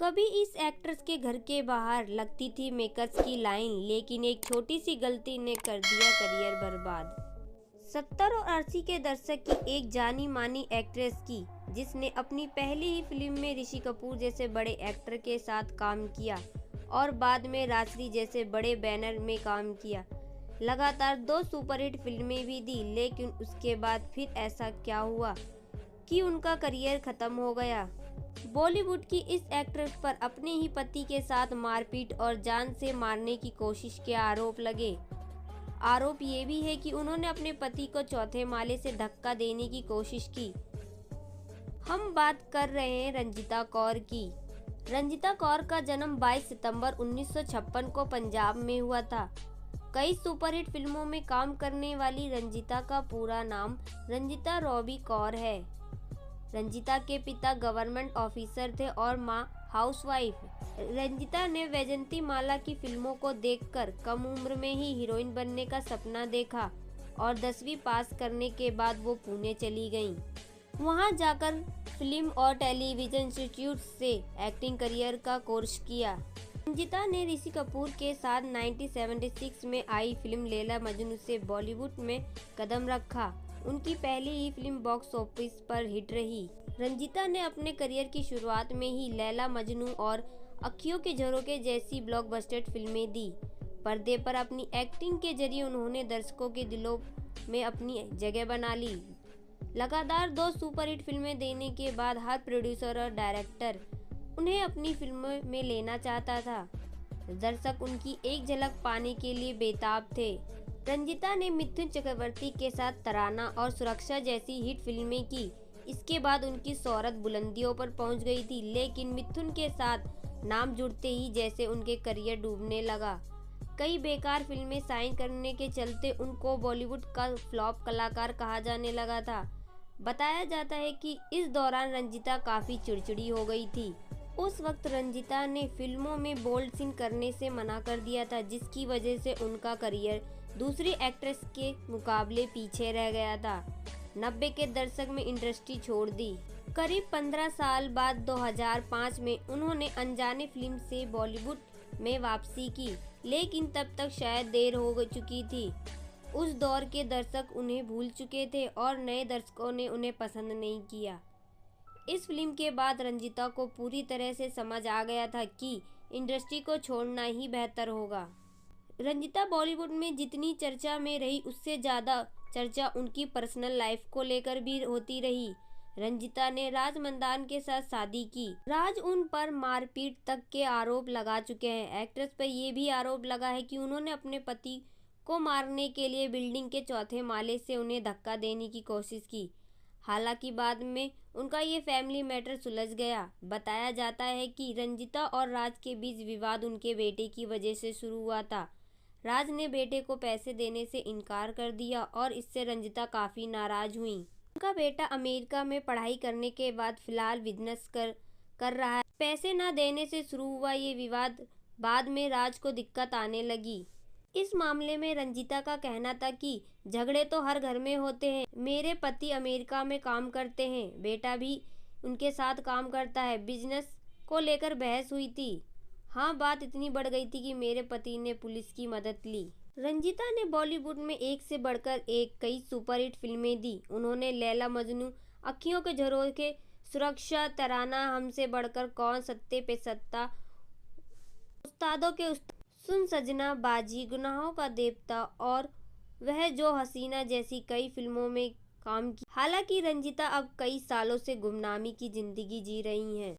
कभी इस एक्ट्रेस के घर के बाहर लगती थी मेकर्स की लाइन, लेकिन एक छोटी सी गलती ने कर दिया करियर बर्बाद। 70 और 80 के दशक की एक जानी मानी एक्ट्रेस की, जिसने अपनी पहली ही फिल्म में ऋषि कपूर जैसे बड़े एक्टर के साथ काम किया और बाद में राजश्री जैसे बड़े बैनर में काम किया। लगातार 2 सुपरहिट फिल्में भी दी, लेकिन उसके बाद फिर ऐसा क्या हुआ कि उनका करियर खत्म हो गया। बॉलीवुड की इस एक्ट्रेस पर अपने ही पति के साथ मारपीट और जान से मारने की कोशिश के आरोप लगे। आरोप ये भी है कि उन्होंने अपने पति को चौथे माले से धक्का देने की कोशिश की। हम बात कर रहे हैं रंजीता कौर की। रंजीता कौर का जन्म 22 सितंबर 1956 को पंजाब में हुआ था। कई सुपरहिट फिल्मों में काम करने वाली रंजीता का पूरा नाम रंजीता रॉबी कौर है। रंजीता के पिता गवर्नमेंट ऑफिसर थे और मां हाउसवाइफ। रंजीता ने वैजंती माला की फिल्मों को देखकर कम उम्र में ही हीरोइन बनने का सपना देखा और 10वीं पास करने के बाद वो पुणे चली गईं। वहां जाकर फिल्म और टेलीविजन इंस्टीट्यूट से एक्टिंग करियर का कोर्स किया। रंजीता ने ऋषि कपूर के साथ 1976 में आई फिल्म लैला मजनू से बॉलीवुड में कदम रखा। उनकी पहली ही फिल्म बॉक्स ऑफिस पर हिट रही। रंजीता ने अपने करियर की शुरुआत में ही लैला मजनू और अखियों के झरोखे जैसी ब्लॉकबस्टर फिल्में दी। पर्दे पर अपनी एक्टिंग के जरिए उन्होंने दर्शकों के दिलों में अपनी जगह बना ली। लगातार 2 सुपरहिट फिल्में देने के बाद हर प्रोड्यूसर और डायरेक्टर उन्हें अपनी फिल्मों में लेना चाहता था। दर्शक उनकी एक झलक पाने के लिए बेताब थे। रंजीता ने मिथुन चक्रवर्ती के साथ तराना और सुरक्षा जैसी हिट फिल्में की। इसके बाद उनकी शोहरत बुलंदियों पर पहुंच गई थी, लेकिन मिथुन के साथ नाम जुड़ते ही जैसे उनके करियर डूबने लगा। कई बेकार फिल्में साइन करने के चलते उनको बॉलीवुड का फ्लॉप कलाकार कहा जाने लगा था। बताया जाता है कि इस दौरान रंजीता काफी चिड़चिड़ी हो गई थी। उस वक्त रंजीता ने फिल्मों में बोल्ड सीन करने से मना कर दिया था, जिसकी वजह से उनका करियर दूसरी एक्ट्रेस के मुकाबले पीछे रह गया था। 90 के दशक में इंडस्ट्री छोड़ दी। करीब 15 साल बाद 2005 में उन्होंने अनजाने फिल्म से बॉलीवुड में वापसी की, लेकिन तब तक शायद देर हो चुकी थी। उस दौर के दर्शक उन्हें भूल चुके थे और नए दर्शकों ने उन्हें पसंद नहीं किया। इस फिल्म के बाद रंजीता को पूरी तरह से समझ आ गया था कि इंडस्ट्री को छोड़ना ही बेहतर होगा। रंजीता बॉलीवुड में जितनी चर्चा में रही, उससे ज़्यादा चर्चा उनकी पर्सनल लाइफ को लेकर भी होती रही। रंजीता ने राज मंदान के साथ शादी की। राज उन पर मारपीट तक के आरोप लगा चुके हैं। एक्ट्रेस पर यह भी आरोप लगा है कि उन्होंने अपने पति को मारने के लिए बिल्डिंग के चौथे माले से उन्हें धक्का देने की कोशिश की। हालांकि बाद में उनका ये फैमिली मैटर सुलझ गया। बताया जाता है कि रंजीता और राज के बीच विवाद उनके बेटे की वजह से शुरू हुआ था। राज ने बेटे को पैसे देने से इनकार कर दिया और इससे रंजीता काफ़ी नाराज़ हुई। उनका बेटा अमेरिका में पढ़ाई करने के बाद फिलहाल बिजनेस कर रहा है। पैसे न देने से शुरू हुआ ये विवाद बाद में राज को दिक्कत आने लगी। इस मामले में रंजीता का कहना था कि झगड़े तो हर घर में होते हैं। मेरे पति अमेरिका में काम करते हैं, बेटा भी उनके साथ काम करता है। बिजनेस को लेकर बहस हुई थी। हाँ, बात इतनी बढ़ गई थी कि मेरे पति ने पुलिस की मदद ली। रंजीता ने बॉलीवुड में एक से बढ़कर एक कई सुपरहिट फिल्में दी। उन्होंने लैला मजनू, अखियों के झरोखे, सुरक्षा, तराना, हमसे बढ़कर कौन, सत्ते पे सत्ता, उस्तादों के उस्ताद, सुन सजना, बाजी, गुनाहों का देवता और वह जो हसीना जैसी कई फिल्मों में काम किया। हालांकि रंजीता अब कई सालों से गुमनामी की जिंदगी जी रही हैं।